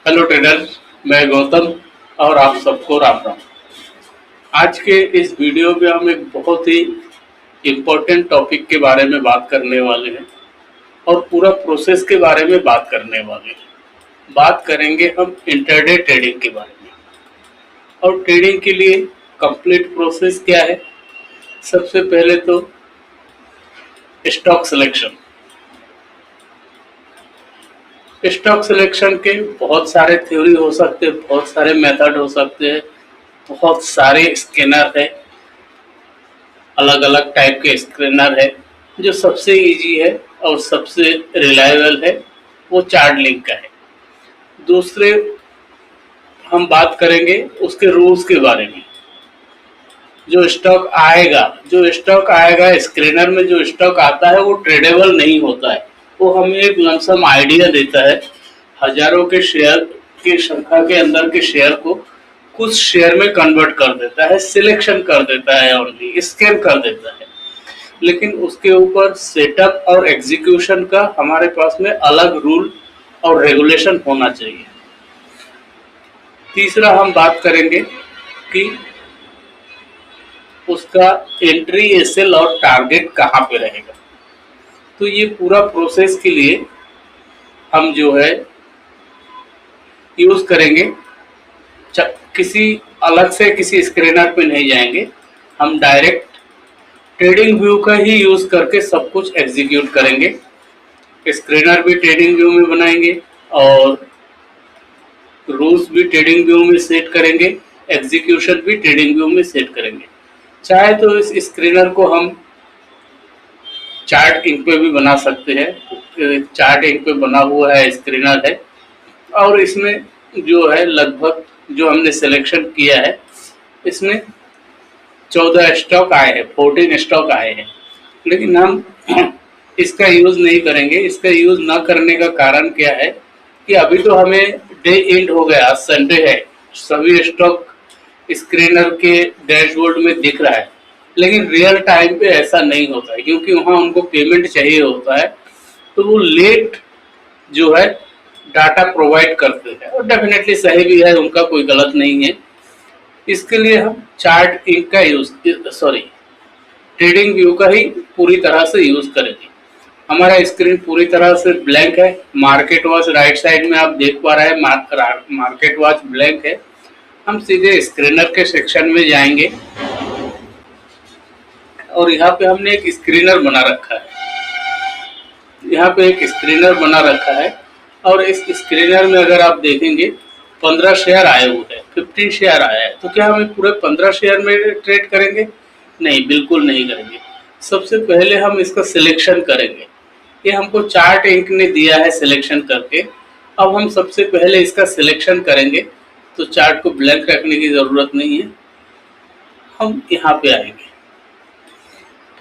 Hello traders, मैं गौतम और आप सबको राम राम। आज के इस वीडियो में हम एक बहुत ही इम्पोर्टेंट टॉपिक के बारे में बात करने वाले हैं और पूरा प्रोसेस के बारे में बात करने वाले हैं। बात करेंगे हम इंट्राडे ट्रेडिंग के बारे में और ट्रेडिंग के लिए कंप्लीट प्रोसेस क्या है। सबसे पहले तो स्टॉक सिलेक्शन। स्टॉक सिलेक्शन के बहुत सारे थ्योरी हो सकते हैं, बहुत सारे मेथड हो सकते हैं, बहुत सारे स्कैनर है, अलग अलग टाइप के स्कैनर है। जो सबसे इजी है और सबसे रिलायबल है वो चार्ट लिंक का है। दूसरे हम बात करेंगे उसके रूल्स के बारे में। जो स्टॉक आएगा स्कैनर में जो स्टॉक आता है वो ट्रेडेबल नहीं होता है। वो हमें एक लमसम आइडिया देता है। हजारों के शेयर की संख्या के अंदर के शेयर को कुछ शेयर में कन्वर्ट कर देता है, सिलेक्शन कर देता है, ओनली स्कैन कर देता है। लेकिन उसके ऊपर सेटअप और एग्जीक्यूशन का हमारे पास में अलग रूल और रेगुलेशन होना चाहिए। तीसरा हम बात करेंगे कि उसका एंट्री, एसएल और टारगेट कहाँ पे रहेगा। तो ये पूरा प्रोसेस के लिए हम जो है यूज करेंगे, किसी अलग से किसी स्क्रीनर पे नहीं जाएंगे, हम डायरेक्ट ट्रेडिंग व्यू का ही यूज करके सब कुछ एग्जीक्यूट करेंगे। स्क्रीनर भी ट्रेडिंग व्यू में बनाएंगे और रूल्स भी ट्रेडिंग व्यू में सेट करेंगे, एग्जीक्यूशन भी ट्रेडिंग व्यू में सेट करेंगे। चाहे तो इस स्क्रीनर को हम चार्ट इंक पे भी बना सकते हैं। चार्ट इंक पे बना हुआ है स्क्रीनर है और इसमें जो है लगभग जो हमने सिलेक्शन किया है इसमें 14 स्टॉक आए हैं, 14 स्टॉक आए हैं। लेकिन हम इसका यूज नहीं करेंगे। इसका यूज ना करने का कारण क्या है कि अभी तो हमें डे एंड हो गया, संडे है, सभी स्टॉक स्क्रीनर के डैशबोर्ड में दिख रहा है। लेकिन रियल टाइम पे ऐसा नहीं होता है क्योंकि वहाँ उनको पेमेंट चाहिए होता है, तो वो लेट जो है डाटा प्रोवाइड करते हैं और डेफिनेटली सही भी है, उनका कोई गलत नहीं है। इसके लिए हम चार्ट इंक का ट्रेडिंग व्यू का ही पूरी तरह से यूज करेंगे। हमारा स्क्रीन पूरी तरह से ब्लैंक है। मार्केट वॉच राइट साइड में आप देख पा रहे हैं, मार्केट वॉच ब्लैंक है। हम सीधे स्क्रीनर के सेक्शन में जाएंगे और यहाँ पे हमने एक स्क्रीनर बना रखा है। यहाँ पे एक स्क्रीनर बना रखा है और इस स्क्रीनर में अगर आप देखेंगे 15 शेयर आए हुए हैं, 15 शेयर आया है। तो क्या हम पूरे 15 शेयर में ट्रेड करेंगे? नहीं, बिल्कुल नहीं करेंगे। सबसे पहले हम इसका सिलेक्शन करेंगे। ये हमको चार्ट इंक ने दिया है सिलेक्शन करके। अब हम सबसे पहले इसका सिलेक्शन करेंगे, तो चार्ट को ब्लैंक रखने की जरूरत नहीं है। हम यहाँ पे आएंगे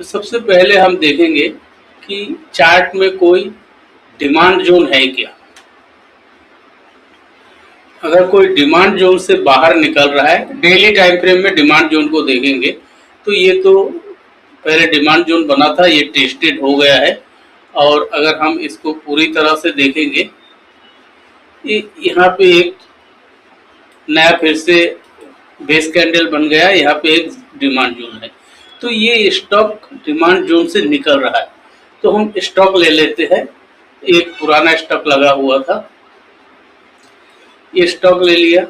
तो सबसे पहले हम देखेंगे कि चार्ट में कोई डिमांड जोन है क्या। अगर कोई डिमांड जोन से बाहर निकल रहा है, डेली टाइम फ्रेम में डिमांड जोन को देखेंगे तो ये तो पहले डिमांड जोन बना था, ये टेस्टेड हो गया है। और अगर हम इसको पूरी तरह से देखेंगे, यहाँ पे एक नया फिर से बेस कैंडल बन गया, यहाँ पे एक डिमांड जोन है। तो ये स्टॉक डिमांड जोन से निकल रहा है, तो हम स्टॉक ले लेते हैं। एक पुराना स्टॉक लगा हुआ था, ये स्टॉक ले लिया।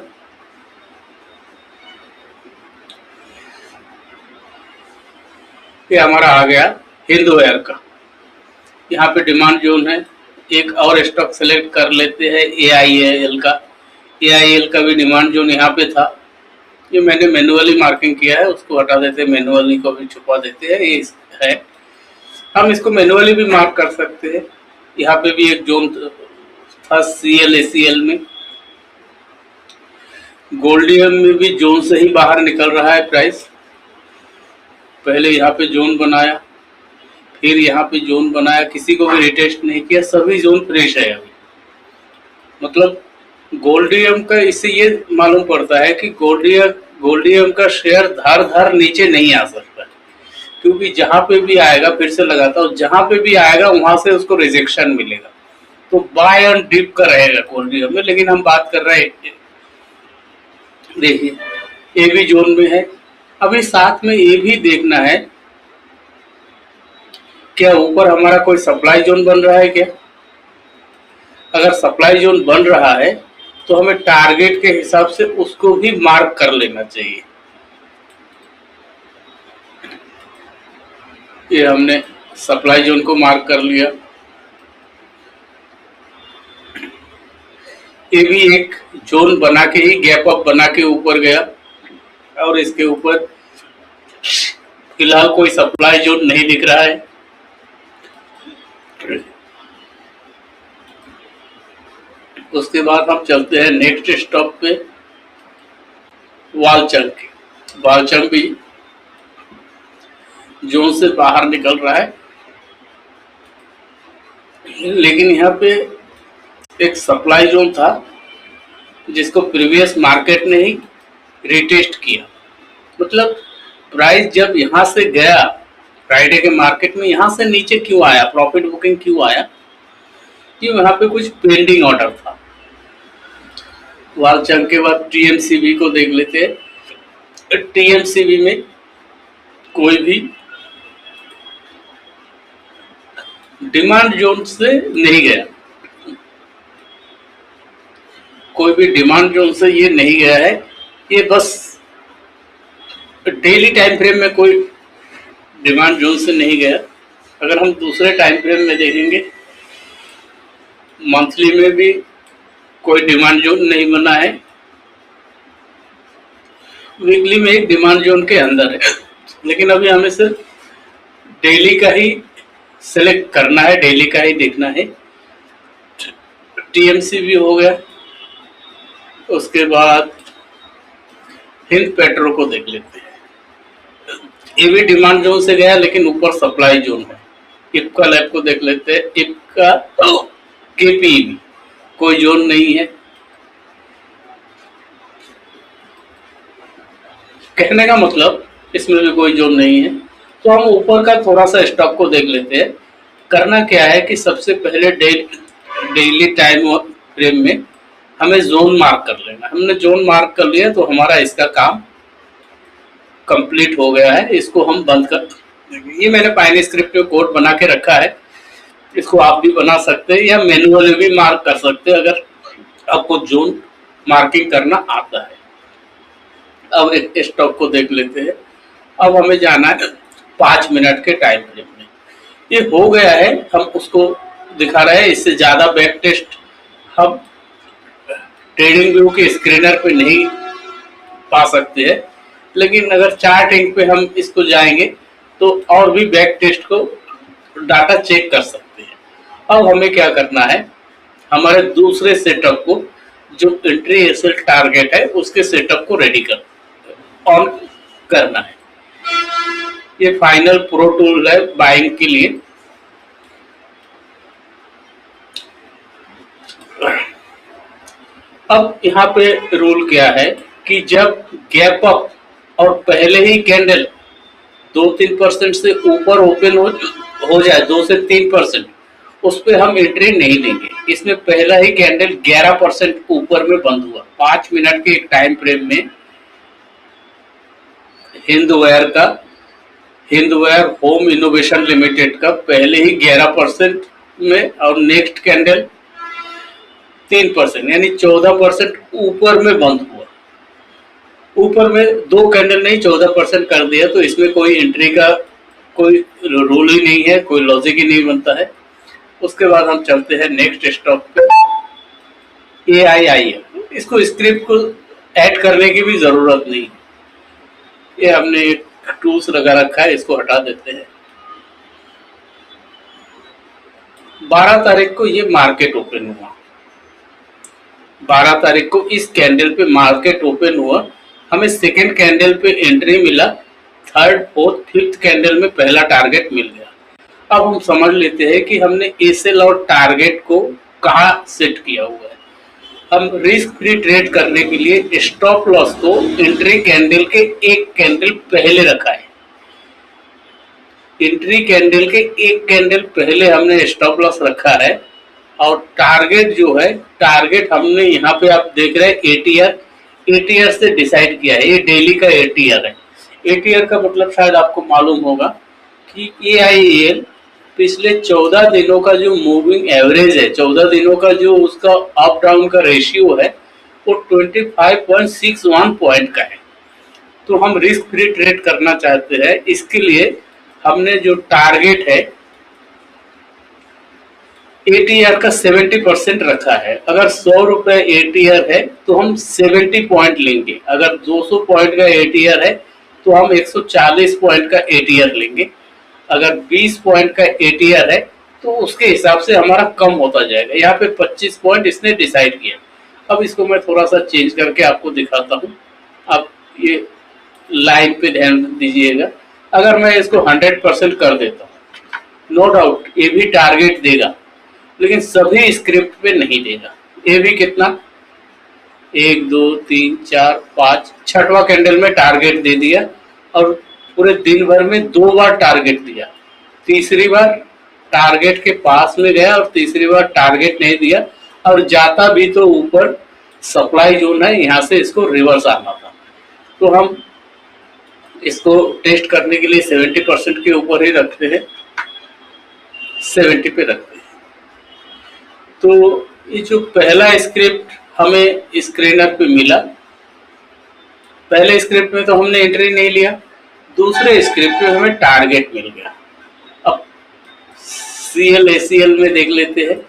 ये हमारा आ गया हिंदवेयर का। यहाँ पे डिमांड जोन है। एक और स्टॉक सेलेक्ट कर लेते हैं AIAL का। AIAL का भी डिमांड जोन यहाँ पे था। ये मैंने मैनुअली मार्किंग किया है, उसको हटा देते हैं, मैनुअली को भी छुपा देते हैं। ये है, हम इसको मैनुअली भी मार्क कर सकते हैं। यहाँ पे भी एक जोन था CL/ACL में। गोल्डियम में भी जोन से ही बाहर निकल रहा है प्राइस। पहले यहाँ पे जोन बनाया, फिर यहाँ पे जोन बनाया, किसी को भी रिटेस्ट नहीं किया, सभी जोन फ्रेश है अभी। मतलब गोल्डियम का इससे ये मालूम पड़ता है कि गोल्डियम का शेयर धार नीचे नहीं आ सकता, क्योंकि जहां पे भी आएगा, फिर से लगाता हूँ, जहां पे भी आएगा वहां से उसको रिजेक्शन मिलेगा। तो तो बाय ऑन डिप का रहेगा कोल्ड में, लेकिन हम बात कर रहे हैं, देखिए ए भी जोन में है। अभी साथ में ये भी देखना है क्या ऊपर हमारा कोई सप्लाई जोन बन रहा है क्या। अगर सप्लाई जोन बन रहा है तो हमें टारगेट के हिसाब से उसको भी मार्क कर लेना चाहिए। ये हमने सप्लाई जोन को मार्क कर लिया। ये भी एक जोन बना के ही गैप अप बना के ऊपर गया, और इसके ऊपर फिलहाल कोई सप्लाई जोन नहीं दिख रहा है। उसके बाद हम चलते हैं नेक्स्ट स्टॉप पे, वालचंग। वालचंग भी जोन से बाहर निकल रहा है, लेकिन यहाँ पे एक सप्लाई जोन था जिसको प्रीवियस मार्केट ने ही रिटेस्ट किया। मतलब प्राइस जब यहाँ से गया फ्राइडे के मार्केट में, यहाँ से नीचे क्यों आया, प्रॉफिट बुकिंग क्यों आया, कि वहां पे कुछ पेंडिंग ऑर्डर था। वालचंग के बाद टीएमसीबी को देख लेते हैं। टीएमसीबी में कोई भी डिमांड जोन से नहीं गया, कोई भी डिमांड जोन से ये नहीं गया है। ये बस डेली टाइम फ्रेम में कोई डिमांड जोन से नहीं गया। अगर हम दूसरे टाइम फ्रेम में देखेंगे, मंथली में भी कोई डिमांड जोन नहीं बना है, वीकली में एक डिमांड जोन के अंदर है। लेकिन अभी हमें सिर्फ डेली का ही सेलेक्ट करना है, डेली का ही देखना है। टीएमसी भी हो गया। उसके बाद हिंद पेट्रो को देख लेते हैं। ये भी डिमांड जोन से गया, लेकिन ऊपर सप्लाई जोन है। इप्का लैब को देख लेते हैं। इप्का केपी भी कोई जोन नहीं है। कहने का मतलब इसमें भी कोई जोन नहीं है। तो हम ऊपर का थोड़ा सा स्टॉक को देख लेते हैं। करना क्या है कि सबसे पहले डेली टाइम फ्रेम में हमें जोन मार्क कर लेना। हमने जोन मार्क कर लिया तो हमारा इसका काम कंप्लीट हो गया है। इसको हम बंद कर, ये मैंने पाइन स्क्रिप्ट में कोड बना के रखा है, इसको आप भी बना सकते हैं या मैनुअली भी मार्क कर सकते हैं अगर आपको जोन मार्किंग करना आता है। अब एक स्टॉक को देख लेते हैं। अब हमें जाना है 5 मिनट के टाइम फ्रेम में। ये हो गया है, हम उसको दिखा रहे हैं। इससे ज्यादा बैक टेस्ट हम ट्रेडिंग व्यू के स्क्रीनर पे नहीं पा सकते हैं, लेकिन अगर चार्टिंग पे हम इसको जाएंगे तो और भी बैक टेस्ट को डाटा चेक कर सकते हैं। अब हमें क्या करना है, हमारे दूसरे सेटअप को, जो एंट्री एसएल टारगेट है, उसके सेटअप को रेडी कर ऑन करना है। ये फाइनल प्रो टूल है बाइंग के लिए। अब यहाँ पे रूल क्या है कि जब गैप अप और पहले ही कैंडल 2-3% से ऊपर ओपन हो जाए, 2 से 3%, उस पर हम एंट्री नहीं देंगे। इसमें पहला ही कैंडल 11% ऊपर में बंद हुआ। 5 मिनट के एक टाइम फ्रेम में हिंदवेयर होम इनोवेशन लिमिटेड का पहले ही 11% में और नेक्स्ट कैंडल 3%, यानी 14% ऊपर में बंद हुआ। ऊपर में 2 कैंडल नहीं 14% कर दिया, तो इसमें कोई एंट्री का कोई रूल ही नहीं है, कोई लॉजिक ही नहीं बनता है। उसके बाद हम चलते हैं नेक्स्ट स्टॉप पे, AIIM। इसको स्क्रिप्ट को ऐड करने की भी जरूरत नहीं, ये हमने एक टूल्स लगा रखा है, इसको हटा देते हैं। 12 तारीख को ये मार्केट ओपन हुआ। 12 तारीख को इस कैंडल पे मार्केट ओपन हुआ, हमें सेकेंड कैंडल पे एंट्री मिला, थर्ड, फोर्थ, फिफ्थ कैंडल में पहला टारगेट मिल गया। अब हम समझ लेते हैं कि हमने एसएल और टारगेट को कहाँ सेट किया हुआ है। हम रिस्क फ्री ट्रेड करने के लिए स्टॉप लॉस को एंट्री कैंडल के एक कैंडल पहले रखा है। एंट्री कैंडल के एक कैंडल पहले हमने स्टॉप लॉस रखा है, और टारगेट जो है, टारगेट हमने यहाँ पे आप देख रहे हैं एटीआर से डिसाइड किया है। ये डेली का एटीआर है। एटीआर का मतलब शायद आपको मालूम होगा कि AIEL पिछले 14 दिनों का जो मूविंग एवरेज है, 14 दिनों का जो उसका अप डाउन का रेशियो है, वो 25.61 पॉइंट का है। तो हम रिस्क फ्री ट्रेड करना चाहते हैं, इसके लिए हमने जो टारगेट है एटीआर का 70% रखा है। अगर 100 रुपए एटीआर है तो हम 70 पॉइंट लेंगे। अगर 200 पॉइंट का एटीआर है तो हम 140 पॉइंट का एटीआर लेंगे। अगर 20 पॉइंट का एटीआर है तो उसके हिसाब से हमारा कम होता जाएगा। यहाँ पे 25 पॉइंट इसने डिसाइड किया। अब इसको मैं थोड़ा सा चेंज करके आपको दिखाता हूँ। आप ये लाइन पे ध्यान दीजिएगा। अगर मैं इसको 100% कर देता हूँ, नो डाउट ये भी टारगेट देगा, लेकिन सभी स्क्रिप्ट पे नहीं देगा। ये भी कितना, 1 2 3 4 5 छठवां कैंडल में टारगेट दे दिया और पूरे दिन भर में 2 बार टारगेट दिया। तीसरी बार टारगेट के पास में गया और तीसरी बार टारगेट नहीं दिया, और जाता भी तो ऊपर सप्लाई जोन है, यहाँ से इसको रिवर्स आना था। तो हम इसको टेस्ट करने के लिए 70% के ऊपर ही रखते हैं, 70 पे रखते हैं। तो ये जो पहला स्क्रिप्ट हमें स्क्रीनर पे मिला, पहले स्क्रिप्ट में तो हमने एंट्री नहीं लिया, दूसरे स्क्रिप्ट में हमें टारगेट मिल गया। अब CLACL में देख लेते हैं।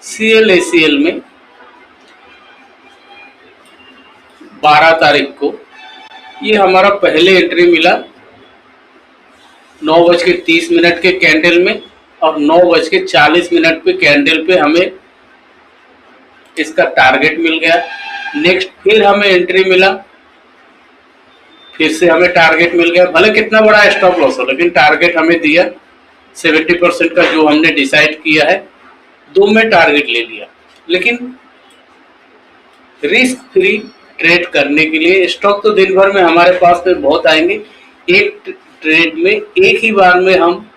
CLACL में 12 तारीख को ये हमारा पहले एंट्री मिला 9:30 के कैंडल में, और 9:40 पे कैंडल पे हमें इसका टारगेट मिल गया। नेक्स्ट फिर हमें एंट्री मिला, फिर से हमें टारगेट मिल गया। भले कितना बड़ा स्टॉप लॉस हो, लेकिन टारगेट हमें दिया 70% का जो हमने डिसाइड किया है। 2 में टारगेट ले लिया। लेकिन रिस्क फ्री ट्रेड करने के लिए, स्टॉक तो दिन भर में हमारे पास में बहुत आएंगे, एक ट्रेड में एक ही बार में हम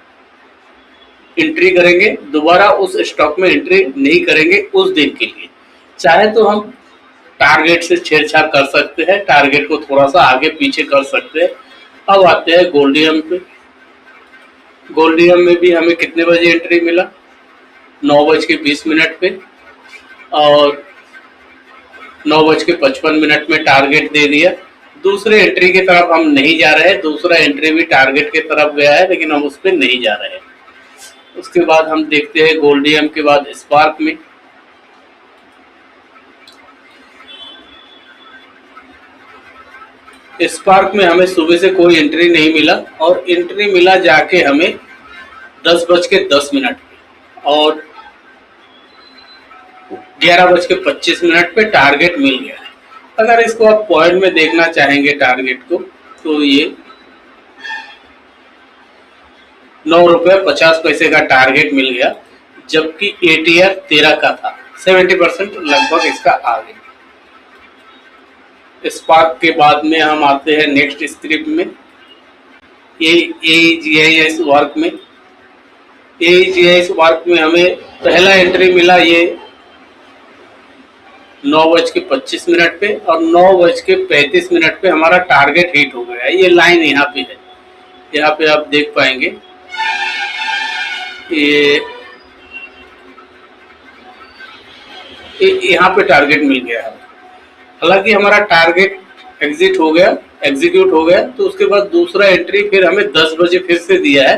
एंट्री करेंगे, दोबारा उस स्टॉक में एंट्री नहीं करेंगे उस दिन के लिए। चाहे तो हम टारगेट से छेड़छाड़ कर सकते हैं, टारगेट को थोड़ा सा आगे पीछे कर सकते हैं। अब आते हैं गोल्डियम पे। गोल्डियम में भी हमें कितने बजे एंट्री मिला, 9:20 पे, और 9:55 में टारगेट दे दिया। दूसरे एंट्री की तरफ हम नहीं जा रहे हैं, दूसरा एंट्री भी टारगेट की तरफ गया है, लेकिन हम उस पर नहीं जा रहे हैं। उसके बाद हम देखते हैं गोल्डियम के बाद स्पार्क में। स्पार्क में हमें सुबह से कोई एंट्री नहीं मिला, और एंट्री मिला जाके हमें 10:10 और 11:25 पे टारगेट मिल गया है। अगर इसको आप पॉइंट में देखना चाहेंगे टारगेट को, तो ये 9 रुपये 50 पैसे का टारगेट मिल गया, जबकि ATR 13 का था। 70% लगभग इसका आ गया। स्पार्क के बाद में हम आते हैं नेक्स्ट स्क्रिप्ट में, AGIS वर्क में। AGIS वर्क में हमें पहला एंट्री मिला ये 9:25 पे, और 9:35 पे हमारा टारगेट हिट हो गया। ये लाइन यहाँ पे है, यहाँ पे आप देख पाएंगे ये यहाँ पे टारगेट मिल गया है। हालांकि हमारा टारगेट एग्जीक्यूट हो गया, तो उसके बाद दूसरा एंट्री फिर हमें 10 बजे फिर से दिया है,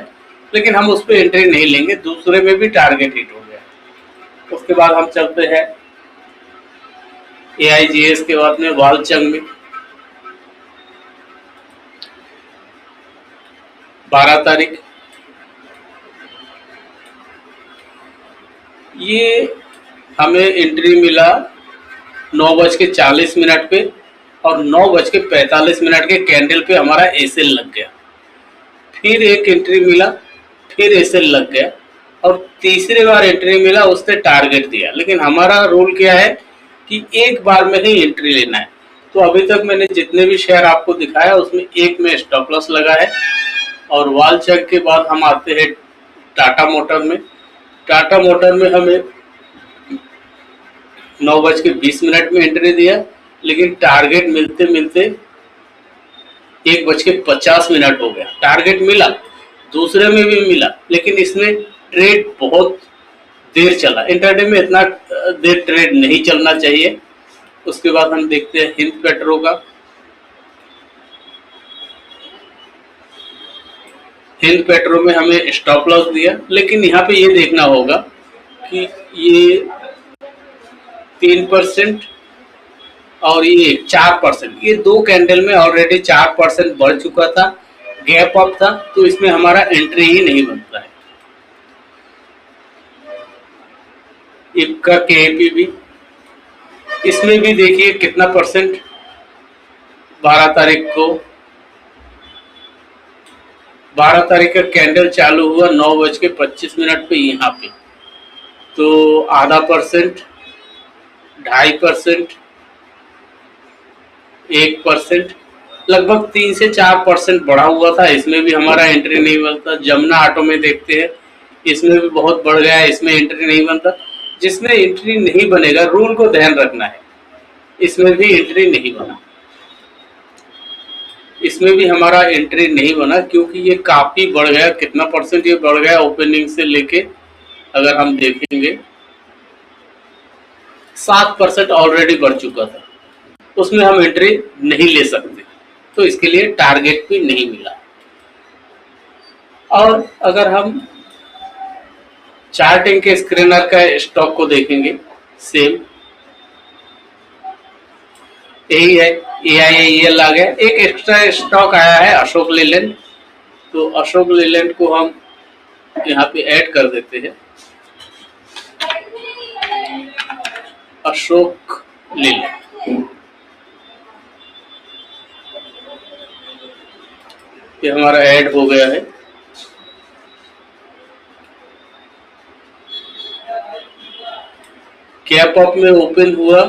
लेकिन हम उस पर एंट्री नहीं लेंगे। दूसरे में भी टारगेट हिट हो गया। उसके बाद हम चलते हैं AIGS के बाद में वालचंग में। 12 तारीख ये हमें एंट्री मिला 9:40 पे, और 9:45 के कैंडल पे हमारा एसएल लग गया। फिर एक एंट्री मिला, फिर एसएल लग गया, और तीसरी बार एंट्री मिला, उसने टारगेट दिया। लेकिन हमारा रूल क्या है कि एक बार में ही एंट्री लेना है। तो अभी तक मैंने जितने भी शेयर आपको दिखाया उसमें एक में स्टॉप लॉस लगा है। और वालचंग के बाद हम आते हैं टाटा मोटर में। टाटा मोटर में हमें 9:20 में एंट्री दिया, लेकिन टारगेट मिलते मिलते 1:50 हो गया। टारगेट मिला, दूसरे में भी मिला, लेकिन इसमें ट्रेड बहुत देर चला। इंट्राडे में इतना देर ट्रेड नहीं चलना चाहिए। उसके बाद हम देखते हैं हिंद पेट्रो का। हिंद पेट्रो में हमें स्टॉप लॉस दिया, लेकिन यहाँ पे ये देखना होगा कि ये 3% और ये 4%, ये दो कैंडल में ऑलरेडी 4% बढ़ चुका था, गैप अप था, तो इसमें हमारा एंट्री ही नहीं बनता है। इक्का केपी भी, इसमें भी देखिए कितना परसेंट 12 तारीख को, 12 तारीख का कैंडल चालू हुआ 9:25 पे यहाँ पे, तो आधा परसेंट, 2.5%, 1%, लगभग 3 से 4% बढ़ा हुआ था। इसमें भी हमारा एंट्री नहीं बनता। जमुना ऑटो में देखते हैं, इसमें भी बहुत बढ़ गया है, इसमें एंट्री नहीं बनता। जिसमें एंट्री नहीं बनेगा, रूल को ध्यान रखना है, इसमें भी एंट्री नहीं बना, इसमें भी हमारा एंट्री नहीं बना, क्योंकि ये काफी बढ़ गया। कितना परसेंट ये बढ़ गया ओपनिंग से लेके, अगर हम देखेंगे 7% ऑलरेडी बढ़ चुका था, उसमें हम एंट्री नहीं ले सकते, तो इसके लिए टारगेट भी नहीं मिला। और अगर हम चार्टिंग के स्क्रीनर का स्टॉक को देखेंगे, सेम यही है, AIAEL आ गया। एक एक्स्ट्रा स्टॉक आया है अशोक लेलैंड, तो अशोक लेलैंड को हम यहाँ पे ऐड कर देते हैं। अशोक लेलैंड, ये हमारा ऐड हो गया है। कैप अप में ओपन हुआ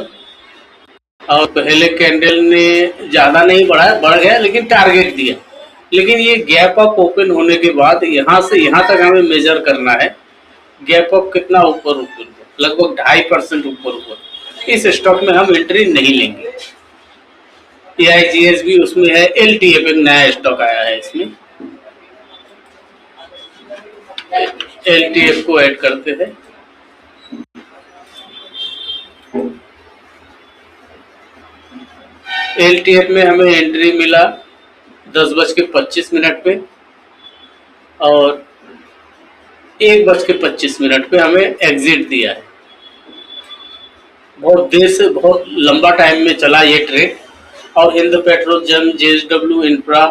और पहले कैंडल ने ज्यादा नहीं बढ़ा, बढ़ गया, लेकिन टारगेट दिया। लेकिन ये गैप अप ओपन होने के बाद यहाँ से यहाँ तक हमें मेजर करना है, गैप अप कितना ऊपर ऊपर, लगभग 2.5% ऊपर ऊपर। इस स्टॉक में हम एंट्री नहीं लेंगे। AIGS भी उसमें है। LTF एक नया स्टॉक आया है, इसमें LTF को ऐड करते हैं। LTF में हमें एंट्री मिला 10:25 पे और 1:25 पे हमें एग्जिट दिया है। बहुत देर से, बहुत लंबा टाइम में चला ये ट्रेड। और हिंद पेट्रोजन, JSW इंफ्रा,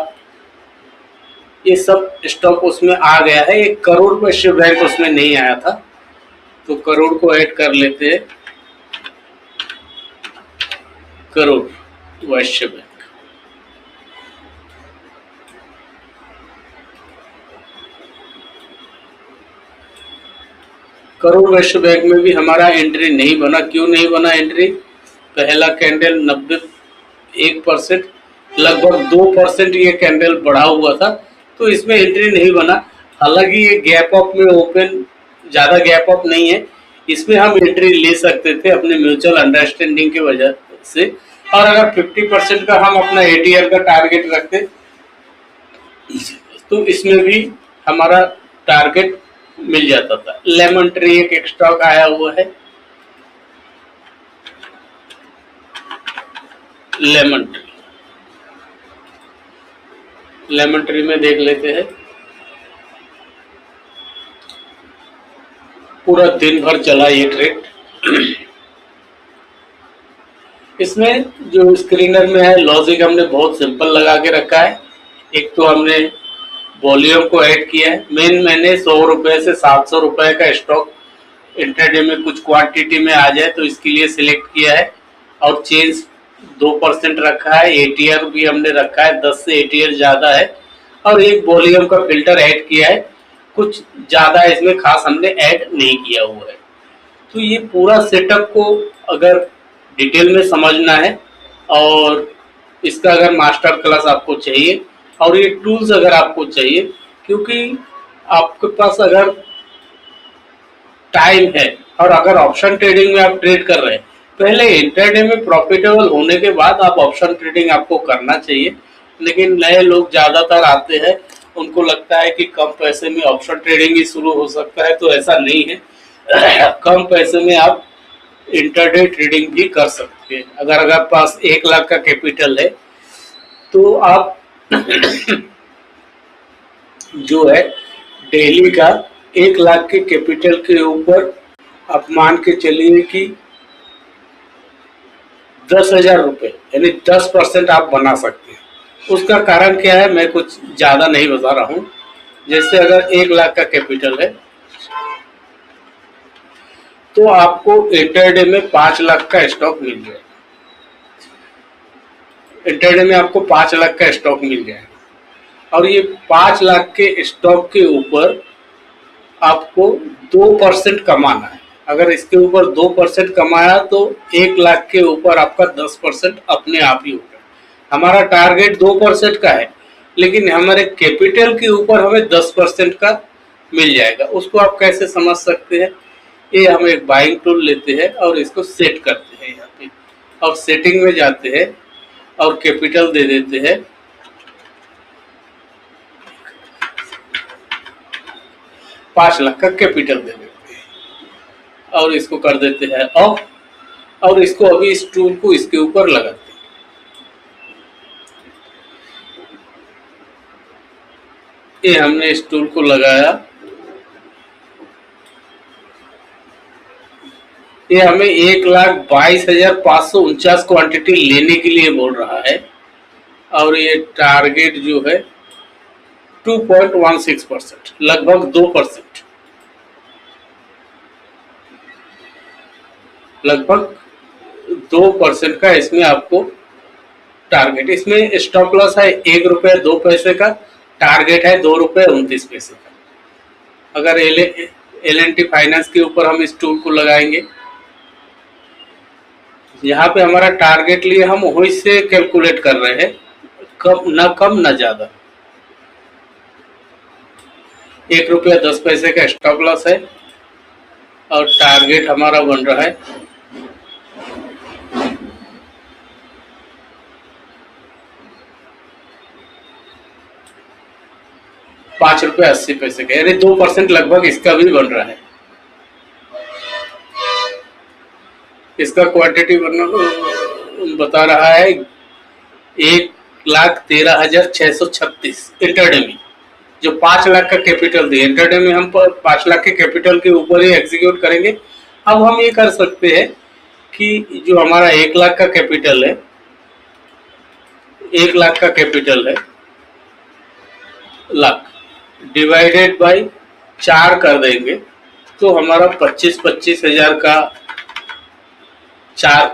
ये सब स्टॉक उसमें आ गया है। एक करोड़ वैश्य बैंक उसमें नहीं आया था, तो करोड़ को ऐड कर लेते हैं। करोड़ वैश्य बैंक, करोड़ वैश्य बैंक में भी हमारा एंट्री नहीं बना। क्यों नहीं बना एंट्री? पहला कैंडल 91%, लगभग 2% ये कैंडल बढ़ा हुआ था, तो इसमें एंट्री नहीं बना। हालांकि ये गैप अप में ओपन, ज्यादा गैप अप नहीं है, इसमें हम एंट्री ले सकते थे अपने म्यूचुअल अंडरस्टैंडिंग की वजह से। और अगर 50% का हम अपना ATR का टारगेट रखते तो इसमें भी हमारा टारगेट मिल जाता था। लेमन ट्री एक स्टॉक आया हुआ है, लेमन ट्री, लेमन ट्री में देख लेते हैं। पूरा दिन भर चला ये ट्रेड। इसमें जो स्क्रीनर में है, लॉजिक हमने बहुत सिंपल लगा के रखा है। एक तो हमने वॉल्यूम को ऐड किया है। मैंने 100 रुपए से 700 रुपए का स्टॉक इंट्राडे में कुछ क्वांटिटी में आ जाए तो इसके लिए सिलेक्ट किया है। और चेंज 2% रखा है। ATR भी हमने रखा है, 10 से ATR ज्यादा है। और एक वॉल्यूम का फिल्टर ऐड किया है। कुछ ज्यादा इसमें खास हमने ऐड नहीं किया हुआ है। तो ये पूरा सेटअप को अगर डिटेल में समझना है और इसका अगर मास्टर क्लास आपको चाहिए और ये टूल्स अगर आपको चाहिए, क्योंकि आपके पास अगर टाइम है। और अगर ऑप्शन ट्रेडिंग में आप ट्रेड कर रहे हैं, पहले इंटरडे में प्रॉफिटेबल होने के बाद आप ऑप्शन ट्रेडिंग आपको करना चाहिए। लेकिन नए लोग ज्यादातर आते हैं, उनको लगता है कि कम पैसे में ऑप्शन ट्रेडिंग ही शुरू हो सकता है, तो ऐसा नहीं है। कम पैसे में आप इंटरडे ट्रेडिंग भी कर सकते हैं। अगर आपके पास 1 लाख का कैपिटल है तो आप जो है डेली का 1 लाख के कैपिटल के ऊपर आप मान के चलिए कि 10,000 रुपये यानी 10% आप बना सकते हैं। उसका कारण क्या है, मैं कुछ ज्यादा नहीं बता रहा हूँ। जैसे अगर 1 लाख का कैपिटल है तो आपको इंटरडे में 5 लाख का स्टॉक मिल जाएगा। इंटरडे में आपको 5 लाख का स्टॉक मिल जाएगा और ये 5 लाख के स्टॉक के ऊपर आपको 2% कमाना है। अगर इसके ऊपर 2% कमाया तो 1 लाख के ऊपर आपका 10% अपने आप ही होगा। हमारा टारगेट 2% का है, लेकिन हमारे कैपिटल के ऊपर हमें 10% का मिल जाएगा। उसको आप कैसे समझ सकते हैं, ये हम एक बाइंग टूल लेते हैं और इसको सेट करते हैं यहाँ पे, और सेटिंग में जाते हैं और कैपिटल दे देते हैं 5 लाख का कैपिटल दे देते हैं और इसको कर देते हैं ऑफ, और इसको अभी इस टूल को इसके ऊपर लगाते हैं। ये हमने इस टूल को लगाया, ये हमें 1,22,549 क्वांटिटी लेने के लिए बोल रहा है और ये टारगेट जो है 2.16%, लगभग 2%, लगभग 2% का इसमें आपको टारगेट। इसमें स्टॉप लॉस है 1 रुपये 2 पैसे का, टारगेट है 2 रुपये 29 पैसे का। अगर L&T फाइनेंस के ऊपर हम इस टूल को लगाएंगे, यहाँ पे हमारा टारगेट लिए हम वही से कैलकुलेट कर रहे हैं, कम ना ज्यादा। 1 रुपया 10 पैसे का स्टॉप लॉस है और टारगेट हमारा बन रहा है 5 रुपये 80 पैसे का, यानी 2% लगभग इसका भी बन रहा है। इसका क्वांटिटी बता रहा है 1,13,636 इंटरडे में, जो 5 लाख का कैपिटल दिए। इंटरडे में हम 5 लाख के कैपिटल के ऊपर ही एग्जीक्यूट करेंगे। अब हम ये कर सकते हैं कि जो हमारा 1 लाख का कैपिटल है, 1 लाख का कैपिटल है, लाख डिवाइडेड बाय 4 कर देंगे तो हमारा 25-25 हजार का 4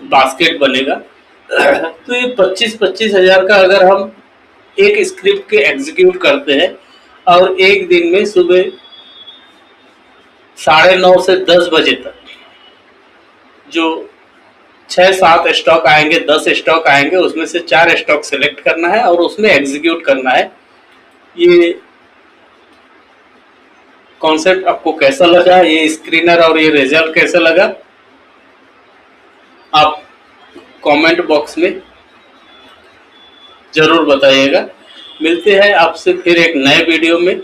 बास्केट बनेगा। तो ये 25-25 हजार का अगर हम एक स्क्रिप्ट के एग्जीक्यूट करते हैं और एक दिन में सुबह 9:30 से 10 बजे तक जो 6-7 स्टॉक आएंगे, 10 स्टॉक आएंगे, उसमें से 4 स्टॉक सिलेक्ट करना है और उसमें एग्जीक्यूट करना है। ये कॉन्सेप्ट आपको कैसा लगा, ये स्क्रीनर और ये रिजल्ट कैसा लगा, आप कमेंट बॉक्स में जरूर बताइएगा। मिलते हैं आपसे फिर एक नए वीडियो में।